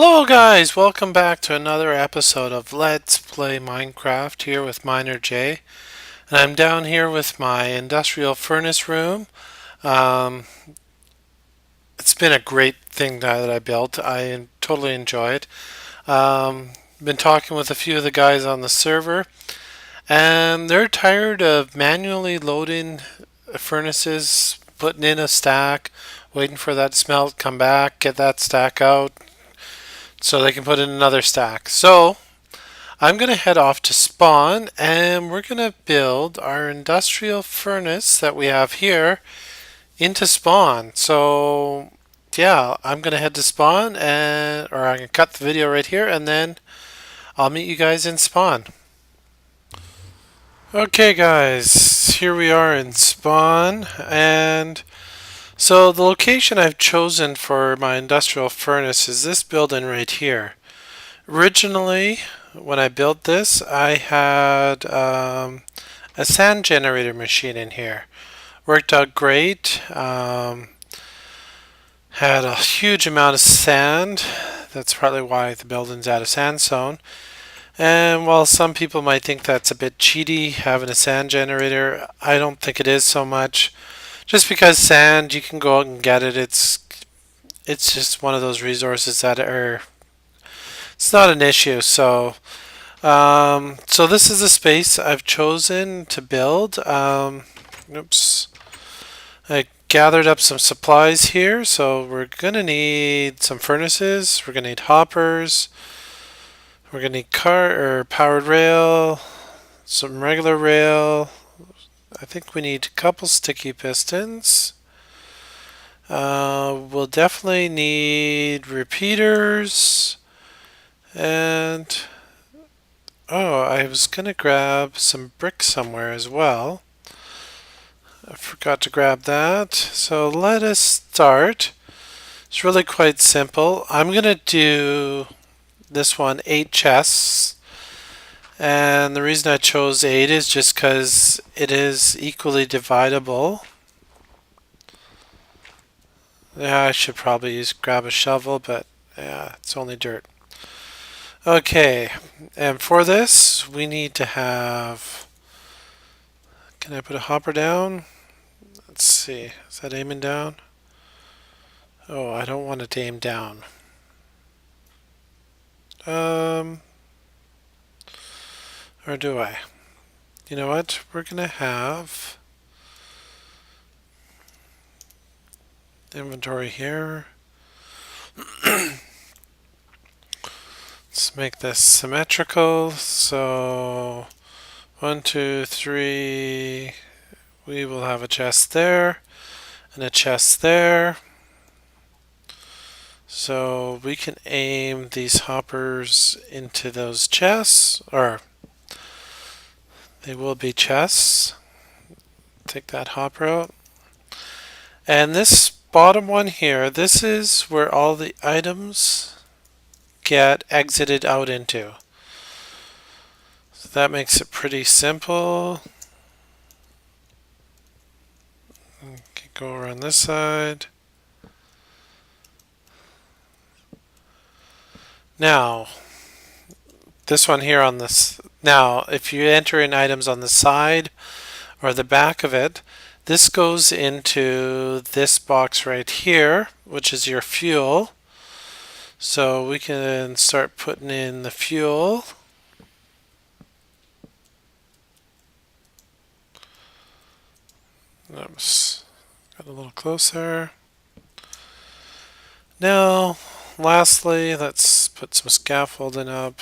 Hello guys, welcome back to another episode of Let's Play Minecraft here with Miner J. And I'm down here with my industrial furnace room. Um, it's been a great thing that I built. I totally enjoy it. Been talking with a few of the guys on the server, and they're tired of manually loading furnaces, putting in a stack, waiting for that smelt, come back, get that stack out, so they can put in another stack. So I'm going to head off to spawn and we're going to build our industrial furnace that we have here into spawn. So yeah, I'm going to head to spawn or I can cut the video right here and then I'll meet you guys in spawn. Okay guys, here we are in spawn, and so the location I've chosen for my industrial furnace is this building right here. Originally, when I built this, I had a sand generator machine in here. Worked out great. Had a huge amount of sand. That's partly why the building's at a sand zone. And while some people might think that's a bit cheaty, having a sand generator, I don't think it is so much. Just because sand, you can go out and get it. It's just one of those resources that are, it's not an issue. So this is the space I've chosen to build. Oops. I gathered up some supplies here, so we're gonna need some furnaces. We're gonna need hoppers. We're gonna need powered rail, some regular rail. I think we need a couple sticky pistons. We'll definitely need repeaters and oh, I was gonna grab some bricks somewhere as well. I forgot to grab that. So let us start. It's really quite simple. I'm gonna do this one 8 chests. And the reason I chose 8 is just because it is equally dividable. Yeah, I should probably grab a shovel, but yeah, it's only dirt. Okay, and for this, we need to have... Can I put a hopper down? Let's see. Is that aiming down? Oh, I don't want it to aim down. Or do I? You know what? We're going to have inventory here. Let's make this symmetrical. So 1, 2, 3. We will have a chest there and a chest there. So we can aim these hoppers into those chests, or they will be chests. Take that hopper out. And this bottom one here, this is where all the items get exited out into. So that makes it pretty simple. Okay, go around this side. Now, this one here on this. Now, if you enter in items on the side or the back of it, this goes into this box right here, which is your fuel. So we can start putting in the fuel. Oops, got a little closer. Now, lastly, let's put some scaffolding up.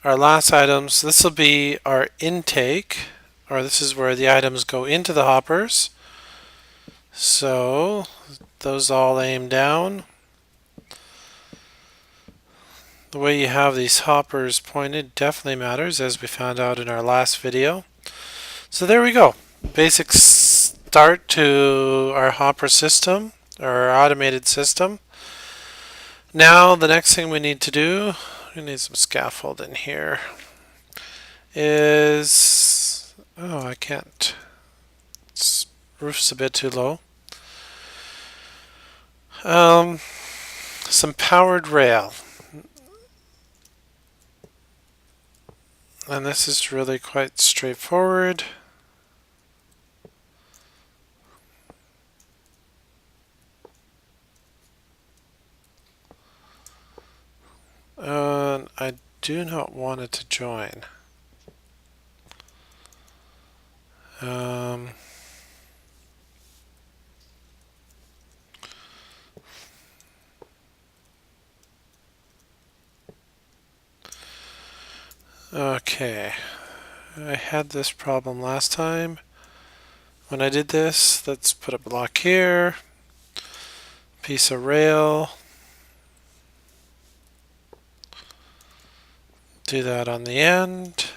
Our last items, this will be our intake, or this is where the items go into the hoppers. So those all aim down. The way you have these hoppers pointed definitely matters, as we found out in our last video. So there we go. Basic start to our hopper system, or our automated system. Now the next thing we need to do, we need some scaffold in here, is... Oh, I can't roof's a bit too low. Some powered rail. And this is really quite straightforward. I do not want it to join. Okay, I had this problem last time when I did this. Let's put a block here, piece of rail, do that on the end.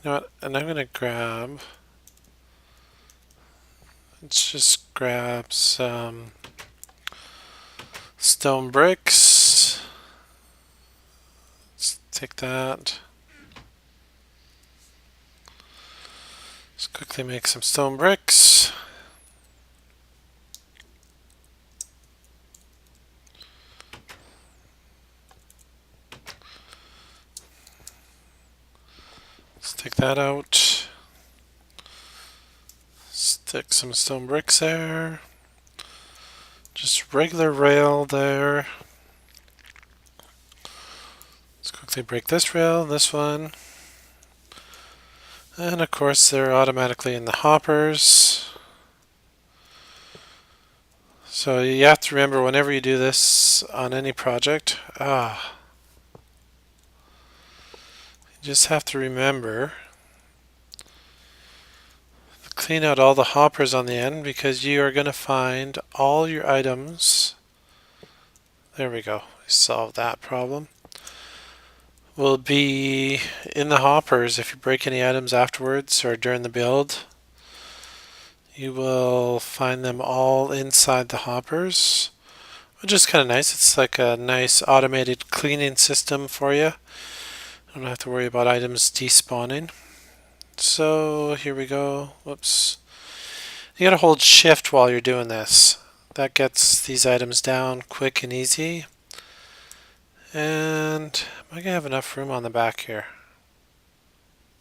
You know what, and I'm gonna grab, let's just grab some stone bricks. Let's take that. Let's quickly make some stone bricks. Let's take that out. Stick some stone bricks there. Just regular rail there. Let's quickly break this rail, this one. And of course they're automatically in the hoppers. So you have to remember whenever you do this on any project, you just have to remember to clean out all the hoppers on the end, because you are going to find all your items. There we go, we solved that problem. Will be in the hoppers. If you break any items afterwards or during the build, you will find them all inside the hoppers, which is kind of nice. It's like a nice automated cleaning system for you. Don't have to worry about items despawning. So here we go. Whoops. You gotta hold shift while you're doing this. That gets these items down quick and easy. And am I gonna have enough room on the back here?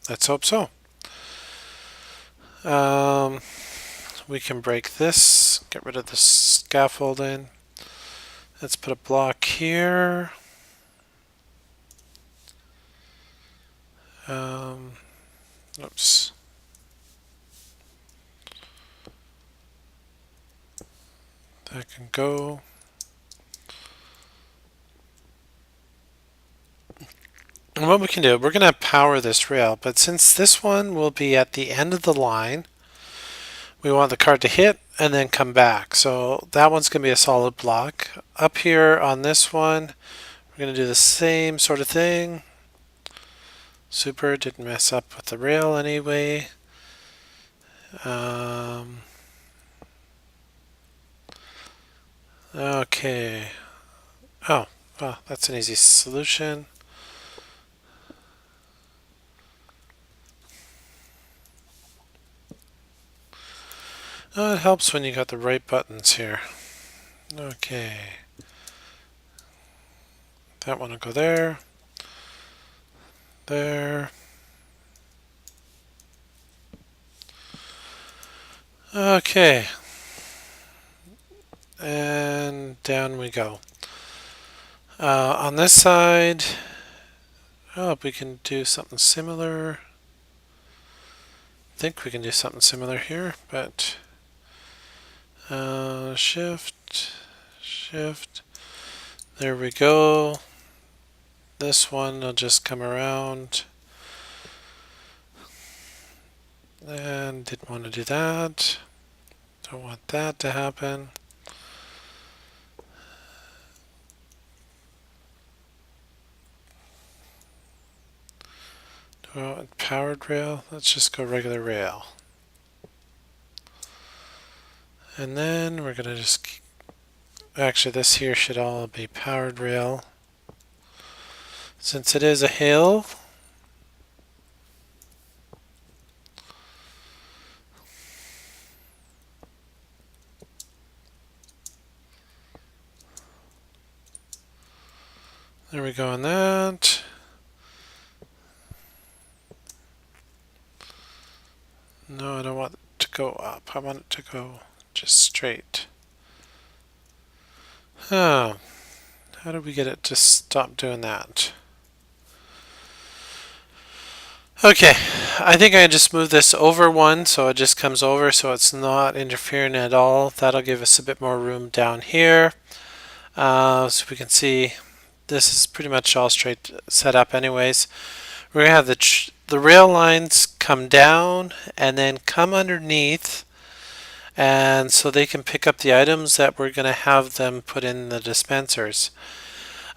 Let's hope so. We can break this, get rid of the scaffolding. Let's put a block here. Oops. That can go. And what we can do, we're going to power this rail, but since this one will be at the end of the line, we want the card to hit and then come back. So that one's going to be a solid block. Up here on this one, we're going to do the same sort of thing. Super, didn't mess up with the rail anyway. Okay. Oh, well, that's an easy solution. It helps when you got the right buttons here. Okay. That one will go there. There. Okay. And down we go. On this side, I hope we can do something similar. I think we can do something similar here, but shift, shift. There we go. This one will just come around. And didn't want to do that. Don't want that to happen. Do I want powered rail? Let's just go regular rail. And then we're going to just... Actually, this here should all be powered rail. Since it is a hill, There we go on that. No, I don't want it to go up. I want it to go just straight. Oh, how do we get it to stop doing that? Okay, I think I just move this over one so it just comes over so it's not interfering at all. That'll give us a bit more room down here. So we can see this is pretty much all straight set up anyways. We're going to have the rail lines come down and then come underneath, and so they can pick up the items that we're going to have them put in the dispensers.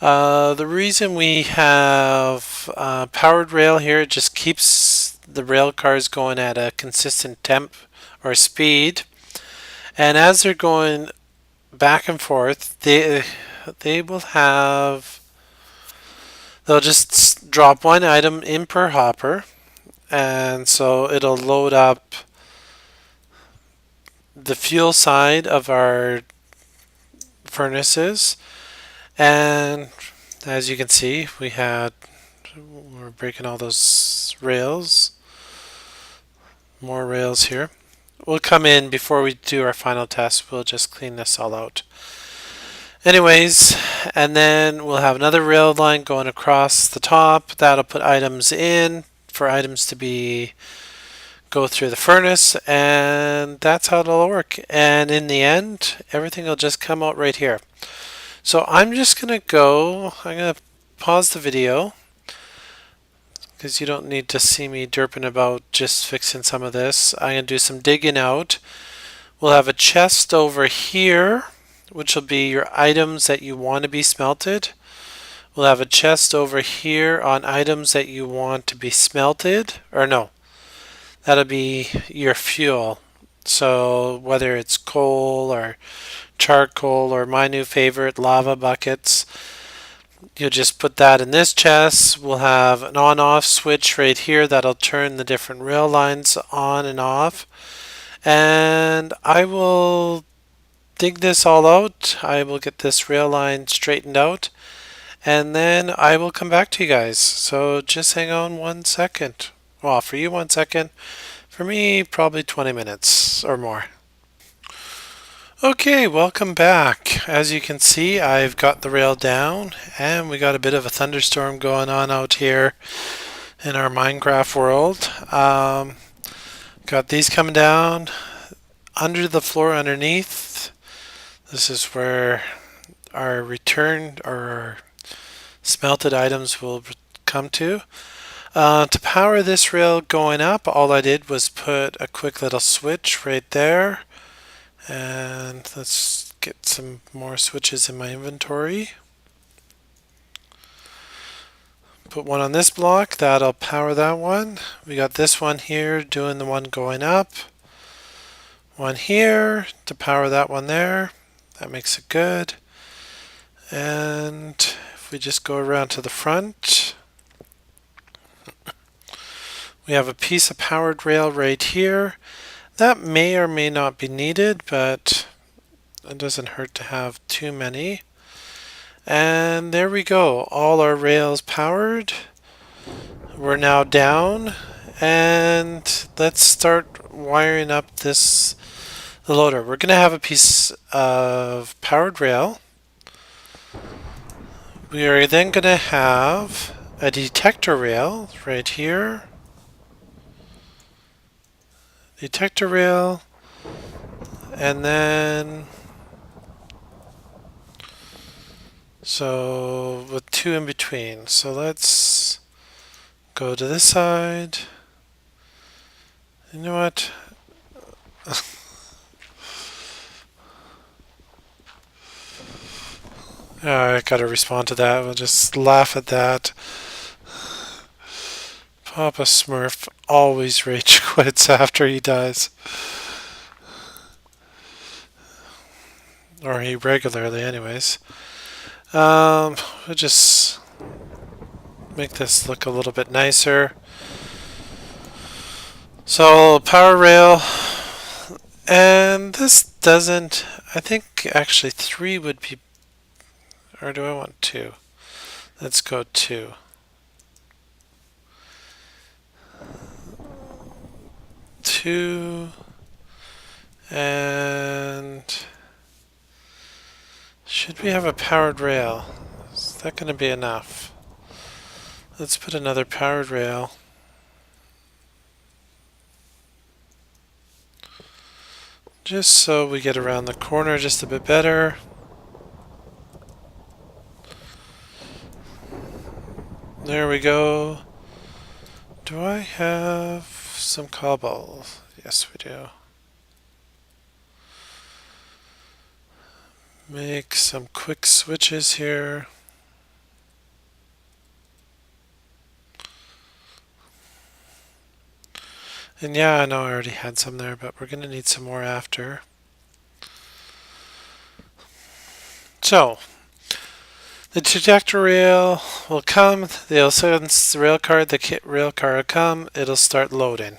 The reason we have powered rail here, it just keeps the rail cars going at a consistent temp or speed, and as they're going back and forth, they will have, they'll just drop one item in per hopper, and so it'll load up the fuel side of our furnaces. And as you can see, we're breaking all those rails. More rails here. We'll come in before we do our final test. We'll just clean this all out. Anyways, and then we'll have another rail line going across the top. That'll put items in for items to go through the furnace, and that's how it'll work. And in the end, everything will just come out right here. So I'm going to pause the video because you don't need to see me derping about just fixing some of this. I'm going to do some digging out. We'll have a chest over here, which will be your items that you want to be smelted. We'll have a chest over here on items that you want to be smelted, or no, that'll be your fuel. So whether it's coal or charcoal or my new favorite, lava buckets, you'll just put that in this chest. We'll have an on-off switch right here that'll turn the different rail lines on and off. And I will dig this all out. I will get this rail line straightened out, and then I will come back to you guys. So just hang on 1 second. Well, for you 1 second. For me, probably 20 minutes or more. Okay, welcome back. As you can see, I've got the rail down, and we got a bit of a thunderstorm going on out here in our Minecraft world. Got these coming down under the floor underneath. This is where our returned or our smelted items will come to. To power this rail going up, all I did was put a quick little switch right there. And let's get some more switches in my inventory. Put one on this block, that'll power that one. We got this one here doing the one going up. One here to power that one there. That makes it good. And if we just go around to the front, we have a piece of powered rail right here. That may or may not be needed, but it doesn't hurt to have too many. And there we go, all our rails powered. We're now down, and let's start wiring up the loader. We're going to have a piece of powered rail. We are then going to have a detector rail right here. Detector rail, and then so with two in between. So let's go to this side. You know what? I gotta respond to that. We'll just laugh at that. Papa Smurf always rage quits after he dies. Or he regularly, anyways. We'll just make this look a little bit nicer. So, power rail. And this doesn't, I think actually 3 would be, or do I want 2? Let's go 2. Two, and should we have a powered rail? Is that going to be enough? Let's put another powered rail. Just so we get around the corner just a bit better. There we go. Do I have some cobble? Yes, we do. Make some quick switches here. And yeah, I know I already had some there, but we're going to need some more after. So, the trajectory rail will come. They'll sense the rail car. The kit rail car will come. It'll start loading.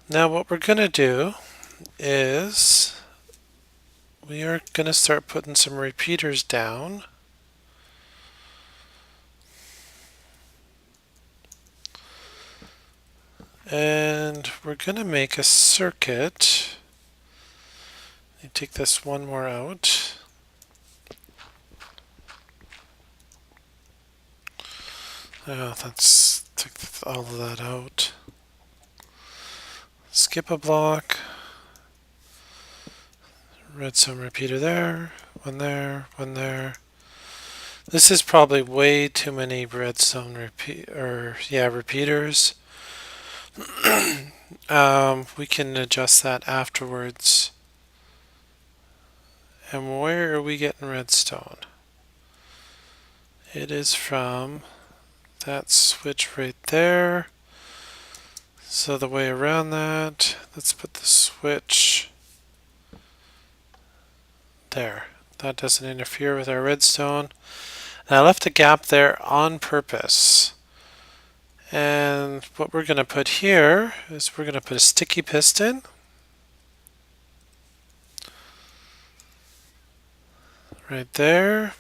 Now what we're going to do is we are going to start putting some repeaters down. And we're going to make a circuit. Let me take this one more out. Oh, that's took all of that out. Skip a block. Redstone repeater there. One there. One there. This is probably way too many redstone repeaters. We can adjust that afterwards. And where are we getting redstone? It is from that switch right there. So the way around that, let's put the switch there. That doesn't interfere with our redstone. And I left a gap there on purpose. And what we're going to put here is we're going to put a sticky piston. Right there.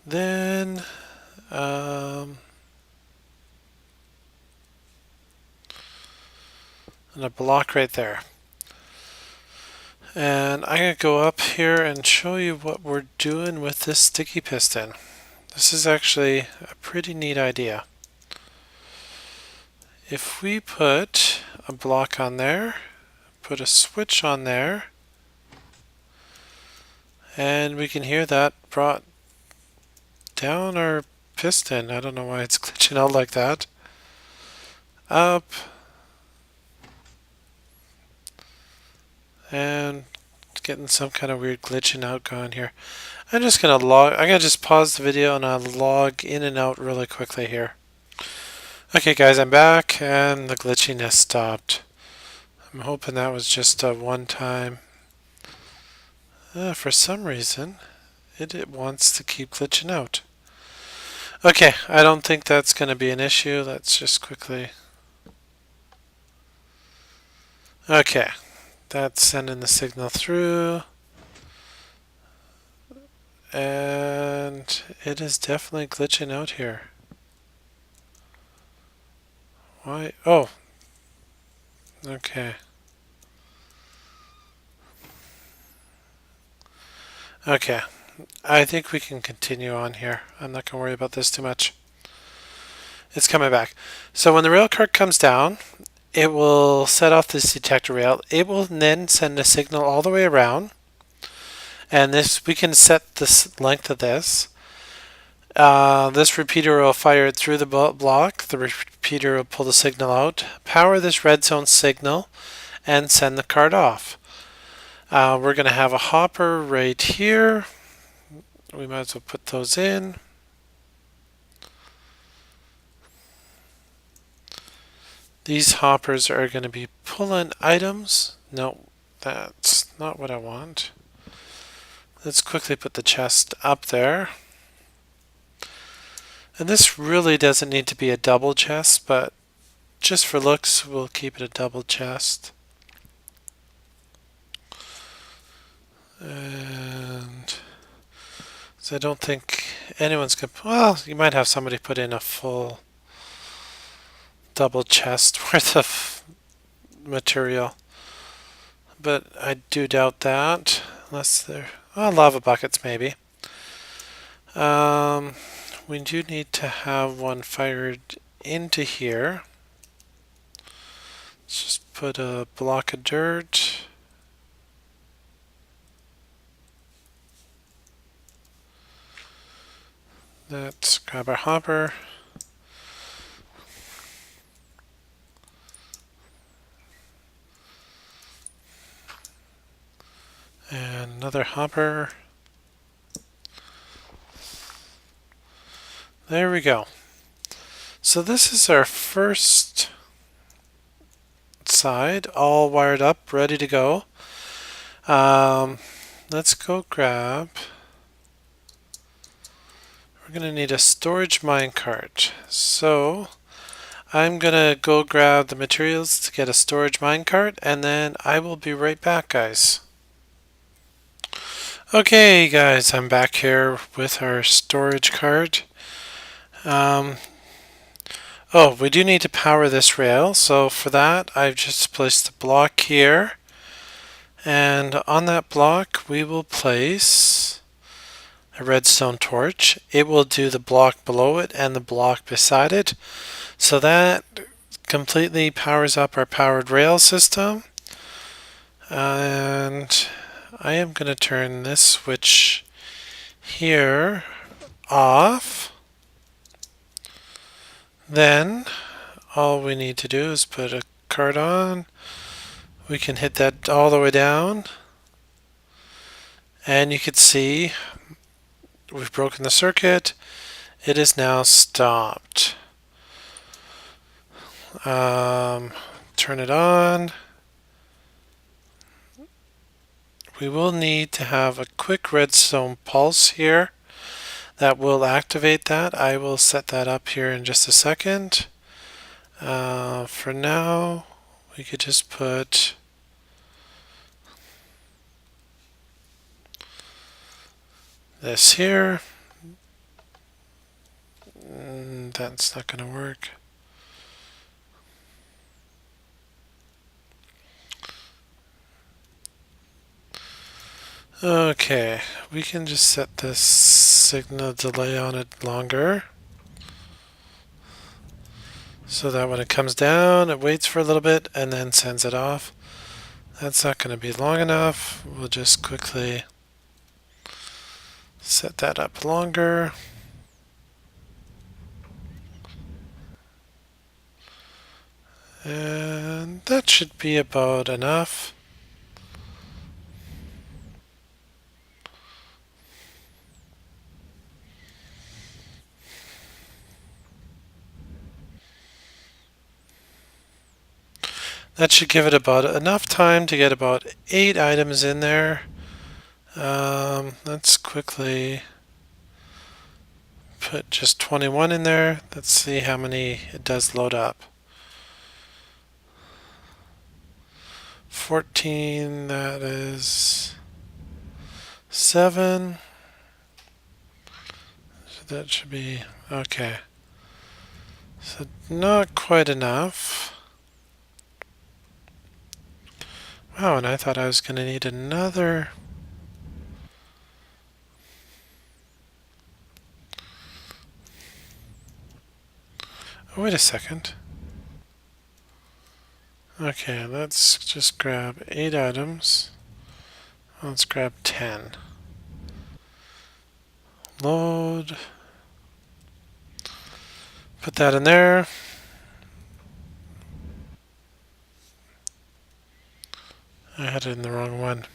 Then and a block right there. And I'm going to go up here and show you what we're doing with this sticky piston. This is actually a pretty neat idea. If we put a block on there, put a switch on there, and we can hear that brought down our piston. I don't know why it's glitching out like that. Up. And getting some kind of weird glitching out going here. I'm gonna just pause the video and I'll log in and out really quickly here. Okay guys, I'm back and the glitchiness stopped. I'm hoping that was just a one-time. For some reason, it wants to keep glitching out. Okay, I don't think that's going to be an issue. Let's just quickly... Okay, that's sending the signal through. And it is definitely glitching out here. Why? Oh. Okay. Okay. I think we can continue on here. I'm not going to worry about this too much. It's coming back. So when the rail cart comes down, it will set off this detector rail. It will then send a signal all the way around. And this, we can set the length of this. This repeater will fire it through the block. The repeater will pull the signal out, power this redstone signal, and send the card off. We're going to have a hopper right here. We might as well put those in. These hoppers are going to be pulling items. No, that's not what I want. Let's quickly put the chest up there. And this really doesn't need to be a double chest, but just for looks, we'll keep it a double chest. And so I don't think anyone's gonna, well, you might have somebody put in a full double chest worth of material, but I do doubt that, unless they're, well, lava buckets maybe. We do need to have one fired into here. Let's just put a block of dirt. Let's grab our hopper. And another hopper. There we go. So this is our first side, all wired up, ready to go. Let's go grab. We're going to need a storage minecart. So I'm going to go grab the materials to get a storage minecart, and then I will be right back, guys. Okay, guys, I'm back here with our storage cart. Oh, we do need to power this rail, so for that I've just placed a block here, and on that block we will place a redstone torch. It will do the block below it and the block beside it, so that completely powers up our powered rail system. And I am going to turn this switch here off. Then all we need to do is put a card on. We can hit that all the way down, and you can see we've broken the circuit. It is now stopped. Turn it on. We will need to have a quick redstone pulse here that will activate that. I will set that up here in just a second. For now, we could just put this here. That's not going to work. Okay, we can just set this signal delay on it longer, so that when it comes down, it waits for a little bit and then sends it off. That's not going to be long enough. We'll just quickly set that up longer. And that should be about enough. That should give it about enough time to get about 8 items in there. Let's quickly put just 21 in there. Let's see how many it does load up. 14, that is 7. So that should be okay. So not quite enough. Wow, and I thought I was going to need another. Oh, wait a second. Okay, let's just grab 8 items. Let's grab 10. Load. Put that in there. I had it in the wrong one.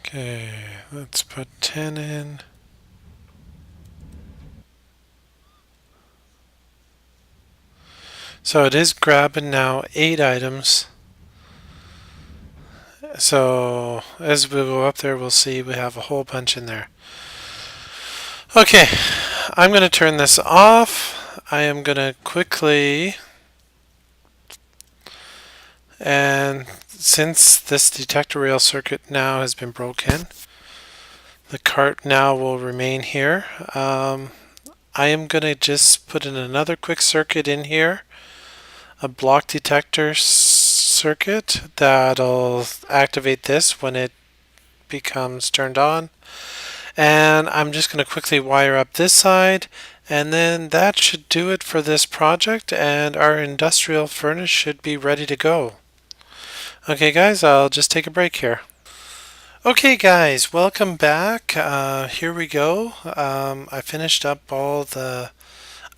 Okay, let's put 10 in. So it is grabbing now 8 items. So as we go up there, we'll see we have a whole bunch in there. Okay, I'm going to turn this off. I am going to quickly And since this detector rail circuit now has been broken, the cart now will remain here. I am going to just put in another quick circuit in here, a block detector circuit that'll activate this when it becomes turned on. And I'm just going to quickly wire up this side, and then that should do it for this project, and our industrial furnace should be ready to go. Okay guys, I'll just take a break here. Okay guys, welcome back. Here we go. I finished up all the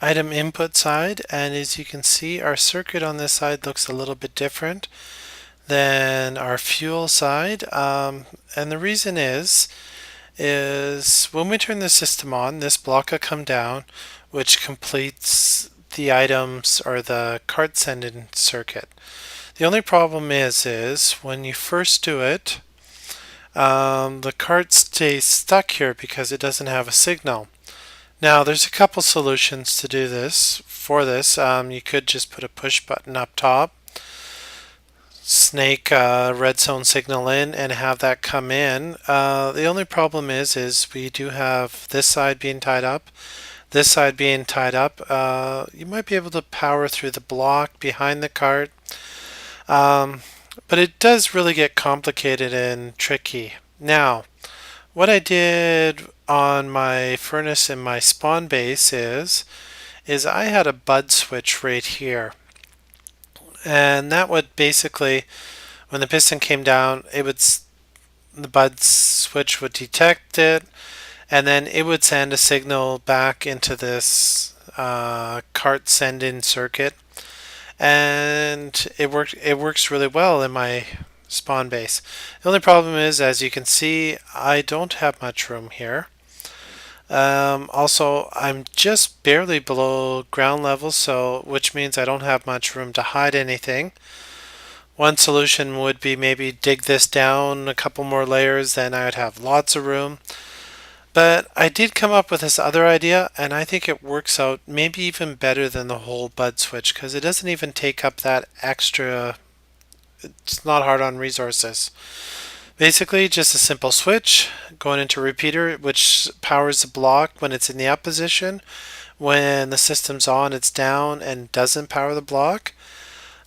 item input side, and as you can see, our circuit on this side looks a little bit different than our fuel side. And the reason is when we turn the system on, this block will come down, which completes the items or the cart send-in circuit. The only problem is when you first do it, the cart stays stuck here because it doesn't have a signal. Now there's a couple solutions to do this. For this, you could just put a push button up top, snake redstone signal in, and have that come in. The only problem is we do have this side being tied up, this side being tied up. You might be able to power through the block behind the cart, but it does really get complicated and tricky. Now, what I did on my furnace and my spawn base is I had a bud switch right here. And that would basically, when the piston came down, the bud switch would detect it, and then it would send a signal back into this cart send-in circuit. And it works really well in my spawn base. The only problem is, as you can see, I don't have much room here. Also, I'm just barely below ground level, which means I don't have much room to hide anything. One solution would be maybe dig this down a couple more layers, then I would have lots of room. But I did come up with this other idea, and I think it works out maybe even better than the whole bud switch, because it doesn't even take up that extra. It's not hard on resources. Basically, just a simple switch going into a repeater, which powers the block when it's in the up position. When the system's on, it's down and doesn't power the block.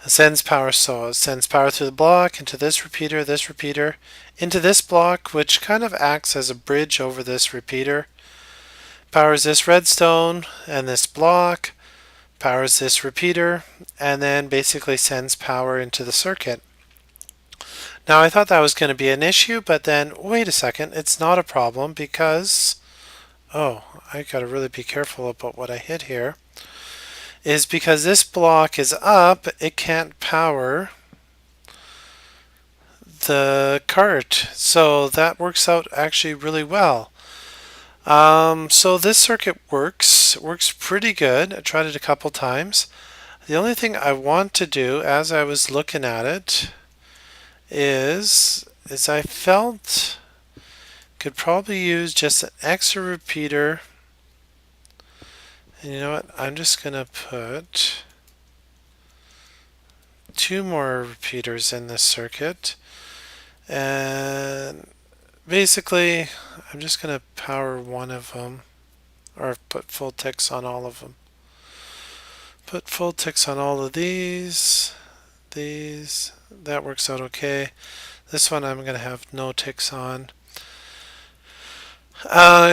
It sends power through the block into this repeater, into this block, which kind of acts as a bridge over this repeater. Powers this redstone and this block, powers this repeater, and then basically sends power into the circuit. Now I thought that was going to be an issue, but then wait a second, it's not a problem because, oh, I gotta really be careful about what I hit here, is because this block is up, it can't power the cart. So that works out actually really well. So this circuit works pretty good. I tried it a couple times. The only thing I want to do as I was looking at it is I felt could probably use just an extra repeater. And you know what? I'm just gonna put 2 more repeaters in this circuit, and basically I'm just gonna power one of them, or put full ticks on all of them. Put full ticks on all of these. That works out okay. This one I'm gonna have no ticks on.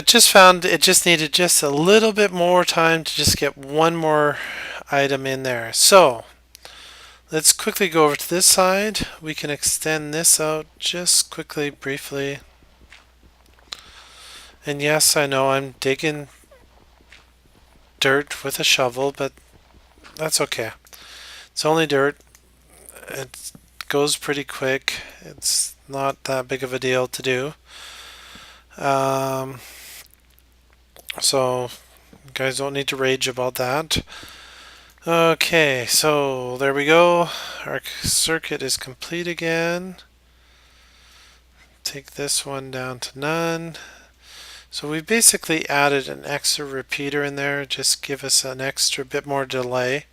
Just found it just needed just a little bit more time to just get one more item in there. So let's quickly go over to this side. We can extend this out just quickly, briefly. And yes, I know I'm digging dirt with a shovel, but that's okay. It's only dirt. It goes pretty quick. It's not that big of a deal to do. So you guys don't need to rage about that. Okay, so there we go. Our circuit is complete again. Take this one down to none. So we basically added an extra repeater in there, just give us an extra bit more delay.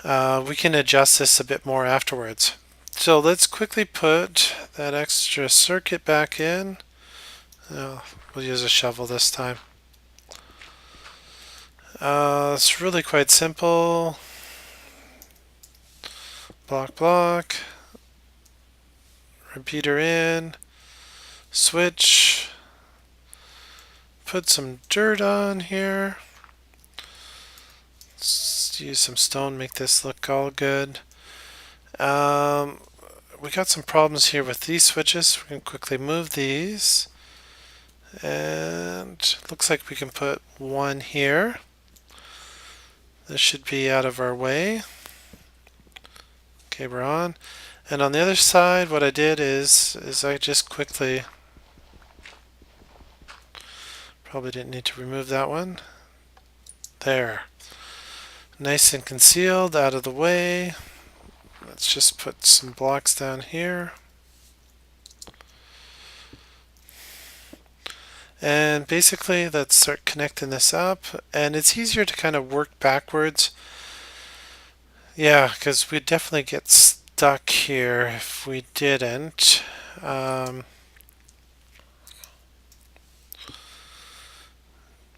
We can adjust this a bit more afterwards. So let's quickly put that extra circuit back in. We'll use a shovel this time. It's really quite simple. Block, block. Repeater in. Switch. Put some dirt on here. Let's use some stone, make this look all good. We got some problems here with these switches. We can quickly move these. And looks like we can put one here. This should be out of our way. Okay, we're on. And on the other side, what I did is I just quickly, probably didn't need to remove that one. There. Nice and concealed, out of the way. Let's just put some blocks down here. And basically, let's start connecting this up. And it's easier to kind of work backwards. Yeah, because we'd definitely get stuck here if we didn't.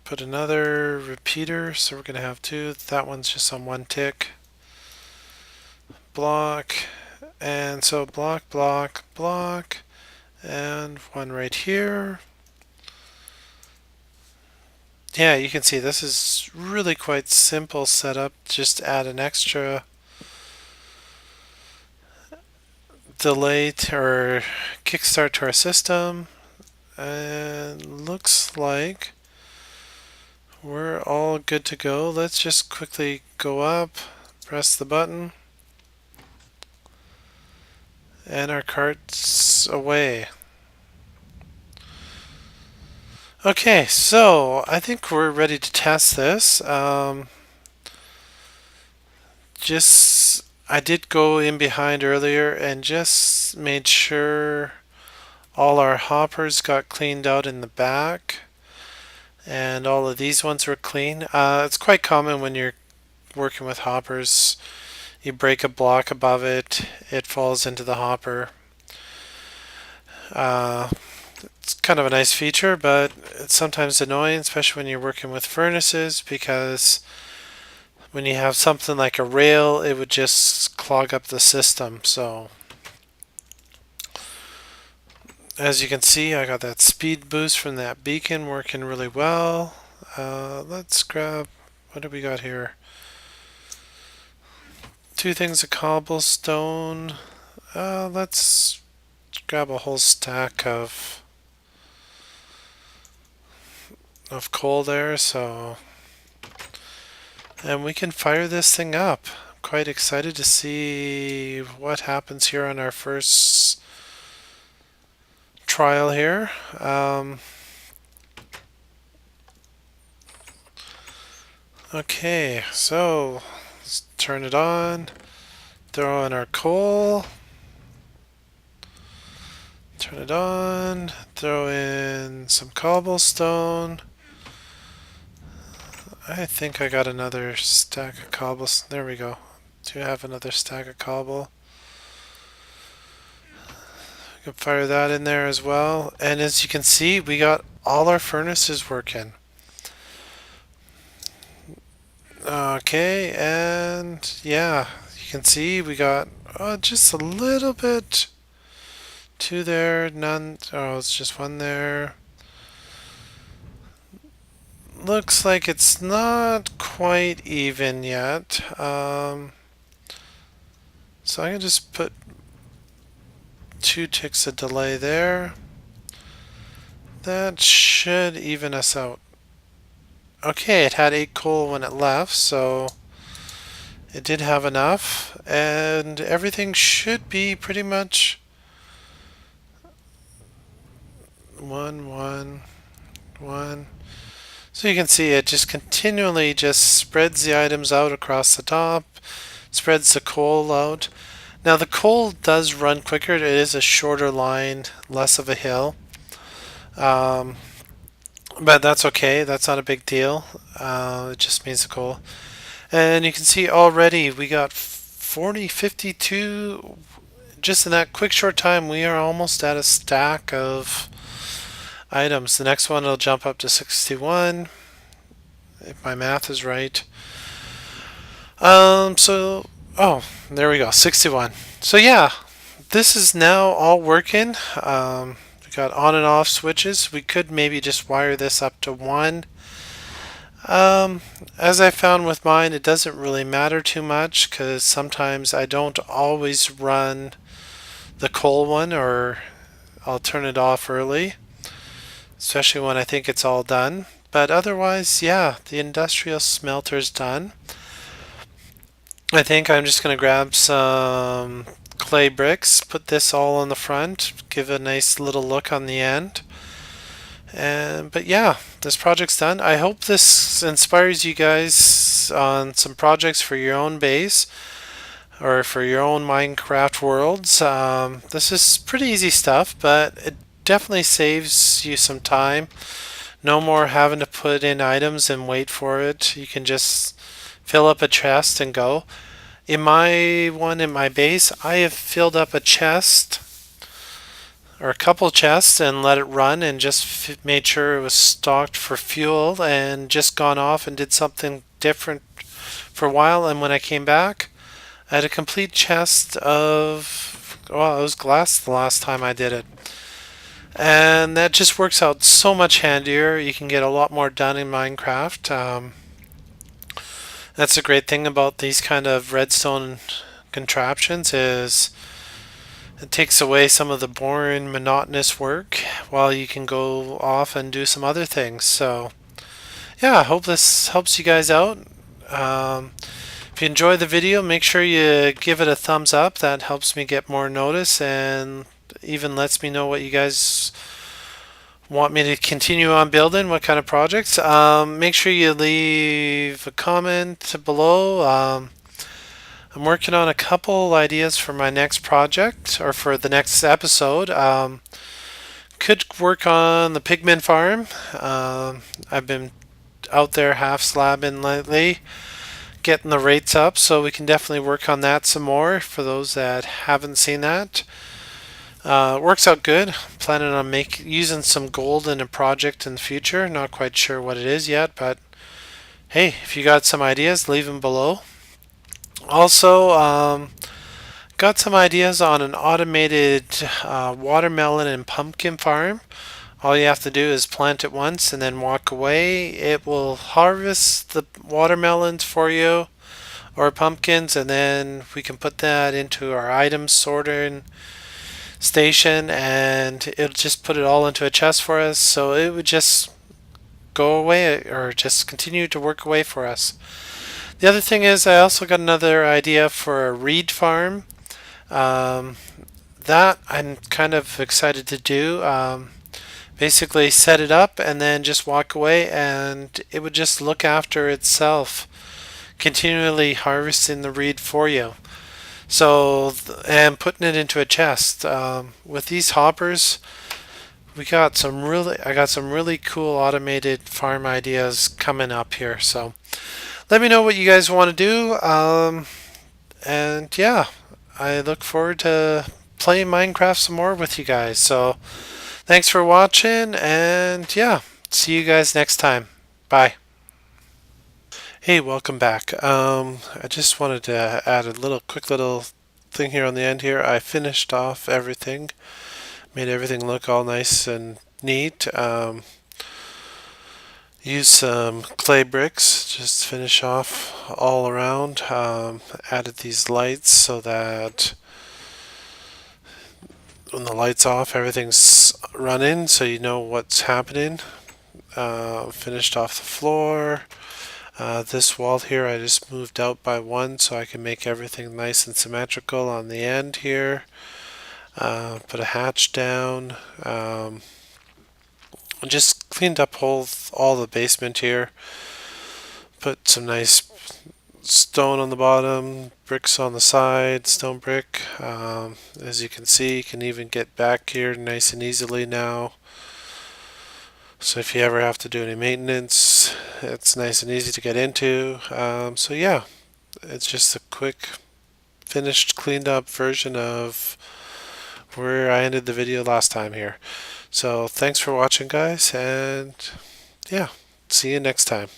Put another repeater, so we're going to have two. That one's just on one tick. Block, and so block, block, block, and one right here. Yeah, you can see this is really quite simple setup. Just add an extra delay or kickstart to our system, and looks like we're all good to go. Let's just quickly go up, press the button, and our cart's away. Okay, so I think we're ready to test this. I did go in behind earlier and just made sure all our hoppers got cleaned out in the back, and all of these ones were clean. It's quite common when you're working with hoppers. You break a block above it, it falls into the hopper. It's kind of a nice feature, but it's sometimes annoying, especially when you're working with furnaces, because when you have something like a rail, it would just clog up the system. So as you can see, I got that speed boost from that beacon working really well. Let's grab, what do we got here? Two things of cobblestone. Let's grab a whole stack of coal there, and we can fire this thing up. I'm quite excited to see what happens here on our first trial here. Okay, so let's turn it on, throw in our coal, turn it on, throw in some cobblestone. I think I got another stack of cobblestone. There we go. Do have another stack of cobble. We can fire that in there as well. And as you can see, we got all our furnaces working. Okay, and yeah, you can see we got just a little bit. Two there, none. Oh, it's just one there. Looks like it's not quite even yet. So I can just put 2 ticks of delay there. That should even us out. Okay, it had 8 coal when it left, so it did have enough, and everything should be pretty much 1, 1, 1. So you can see it just continually just spreads the items out across the top, spreads the coal out. Now the coal does run quicker. It is a shorter line, less of a hill. But that's okay. That's not a big deal. It just means the coal. And you can see already we got 40, 52. Just in that quick short time, we are almost at a stack of items. The next one will jump up to 61, if my math is right. Oh, there we go, 61. So yeah, this is now all working. We got on and off switches. We could maybe just wire this up to one. As I found with mine, it doesn't really matter too much because sometimes I don't always run the coal one, or I'll turn it off early, especially when I think it's all done. But otherwise, yeah, the industrial smelter's done. I think I'm just going to grab some clay bricks, put this all on the front, give a nice little look on the end. But yeah, this project's done. I hope this inspires you guys on some projects for your own base or for your own Minecraft worlds. This is pretty easy stuff, but it definitely saves you some time. No more having to put in items and wait for it. You can just fill up a chest and go. In my one in my base, I have filled up a chest or a couple chests and let it run and just made sure it was stocked for fuel and just gone off and did something different for a while. And when I came back, I had a complete chest of, well, it was glass the last time I did it. And that just works out so much handier. You can get a lot more done in Minecraft. That's a great thing about these kind of redstone contraptions is it takes away some of the boring, monotonous work while you can go off and do some other things. So, yeah, I hope this helps you guys out. If you enjoy the video, make sure you give it a thumbs up. That helps me get more notice and even lets me know what you guys want me to continue on building, what kind of projects. Make sure you leave a comment below. I'm working on a couple ideas for my next project or for the next episode. Could work on the pigman farm. I've been out there half slabbing lately, getting the rates up, so we can definitely work on that some more for those that haven't seen that. Works out good. Planning on using some gold in a project in the future. Not quite sure what it is yet, but hey, if you got some ideas, leave them below. Also, got some ideas on an automated watermelon and pumpkin farm. All you have to do is plant it once and then walk away. It will harvest the watermelons for you or pumpkins, and then we can put that into our item sorting station and it'll just put it all into a chest for us, so it would just go away or just continue to work away for us. The other thing is I also got another idea for a reed farm that I'm kind of excited to do. Basically set it up and then just walk away and it would just look after itself, continually harvesting the reed for you. So, and putting it into a chest. With these hoppers, I got some really cool automated farm ideas coming up here. So, let me know what you guys want to do. And yeah, I look forward to playing Minecraft some more with you guys. So, thanks for watching, and yeah, see you guys next time. Bye. Hey, welcome back. I just wanted to add a quick little thing here on the end here. I finished off everything, made everything look all nice and neat. Used some clay bricks just to finish off all around. Added these lights so that when the light's off, everything's running, so you know what's happening. Finished off the floor. This wall here I just moved out by one so I can make everything nice and symmetrical on the end here. Put a hatch down. Just cleaned up all the basement here. Put some nice stone on the bottom, bricks on the side, stone brick. As you can see, you can even get back here nice and easily now. So if you ever have to do any maintenance, it's nice and easy to get into. So yeah, it's just a quick, finished, cleaned up version of where I ended the video last time here. So thanks for watching, guys, and yeah, see you next time.